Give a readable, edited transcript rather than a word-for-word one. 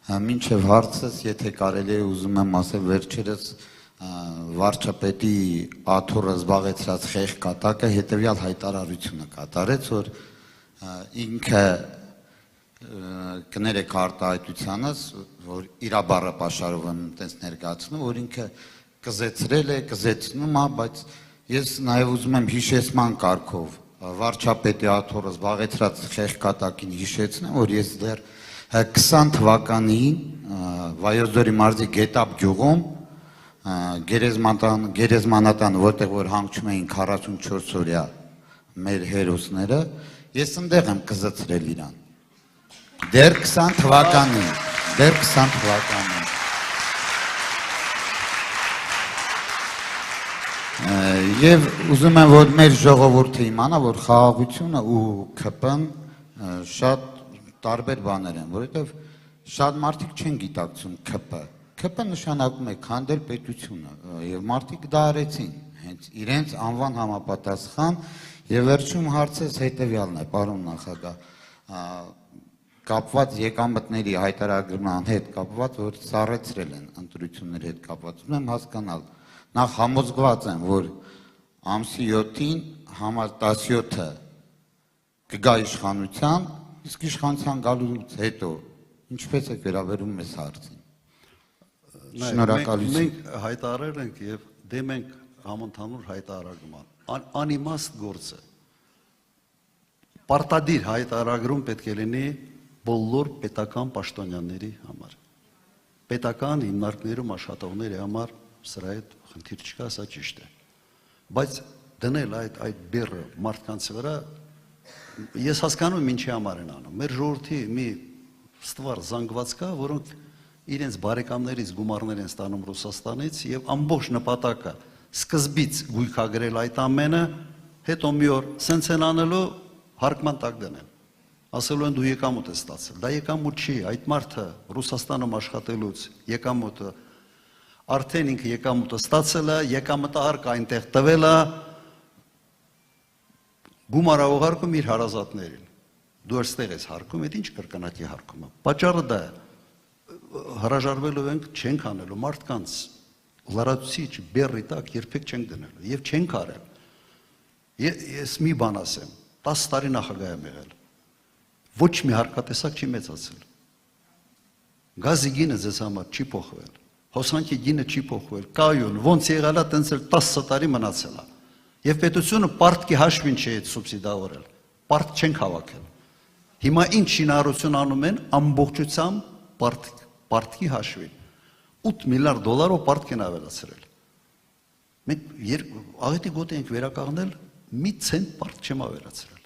Մինչև հարցս, եթե կարելի է ուզում եմ ասել վերջերս վարչապետի աթոռը զբաղեցրած խեղճ կատակը հետևյալ հայտարարությունը կատարեց, որ ինքը կներեք արտահայտությանս, որ իր բառը պաշարով եմ տես ներկայացնում, որ ինքը կզեցրել է, կզեցնում է, բայց ես նաև ուզում եմ հիշեցման կարգով վարչապետի աթոռը զբաղեցրած խեղճ կատակին հիշեցնեմ, որ ես դեռ 20 թվականին Վայոց ձորի մարզի Գետապ գյուղում գերեզմանատան, որտեղ որ հանգչում էին 44 օրյա մեր հերոսները, ես ընդեղ եմ կզցրել իրան։ Դեռ 20 թվականին, Եվ ուզում եմ, որ մեր ժողովուրդը իմանա, որ խաղաղությունը ու ՔՊ-ն շատ տարբեր բաներ են, որովհետև շատ մարդիկ չեն գիտակցում ՔՊ։ ՔՊ նշանակում է քանդել պետությունը, եւ մարդիկ դա արեցին, հենց իրենց անվան համապատասխան, եւ վերջում հարցս հետեւյալն է, պարոն նախագահ, կապված եկամտների հայտարարման հետ կապված, որ սառեցրել են ընտրությունների հետ կապված, ուզում եմ հասկանալ, նախ համոզված եմ, որ ամսի 7-ին համար 17-ը կգա իշխանության, իսկ իշխանության գալուց հետո ինչպես է վերաբերում մեզ հարցին։ Շնորհակալություն։ Մենք հայտարարել ենք եւ դեմ ենք համընդհանուր հայտարարման։ Անիմաստ գործ է։ Պարտադիր հայտարարում պետք է լինի բոլոր պետական պաշտոնյաների համար։ Պետական հիմնարկներում աշխատողների համար սրա հետ խնդիր չկա, սա ճիշտ է։ Բայց դնել այդ բեռը մարդկանց վրա ես հասկանում եմ ինչի համար են անում։ Մեր ժողովրդի մի ստվար զանգված կա, որոնք իրենց բարեկամներից գումարներ են ստանում Ռուսաստանից եւ ամբողջ նպատակը սկզբից գույքագրել այդ ամենը, հետո մի օր սենց են անելու հարկման տակ դնել։ Ասելու են դու եկամուտ ես ստացել։ Դա եկամուտ չի, այդ մարդը Ռուսաստանում աշխատելուց եկամուտը արդեն ինքը եկամուտը ստացել է, եկամտահարկը այնտեղ տվել է, գումար ուղարկում իր հարազատներին։ Դու այստեղ ես հարկում, այդ ինչ կրկնակի հարկում է։ Պատճառը դա է։ Հրաժարվելու ենք, չենք անելու մարդկանց լրացուցիչ բեռի տակ երբեք չենք դնելու եւ չենք արել։ Ես մի բան ասեմ, 10 տարի նախագահ եմ եղել։ Ոչ մի հարկատեսակ չի մեծացել։ Գազի գինը ձեզ համար չի փոխվել։ Հոսանքի գինը չի փոխվել։ Կայուն, ոնց եղել է, տենց էլ 10 տարի մնացել է։ Եվ պետությունը պարտքի հաշվին չի այդ սուբսիդավորել, պարտ չենք հավաքել։ Հիմա ինչ շինարարություն անում են ամբողջությամբ պարտքի հաշվին։ 8 միլիարդ դոլարով պարտք են ավելացրել։ Մենք աղետի գոտի ենք վերականգնել, մի ցենտ պարտ չեմ ավելացրել։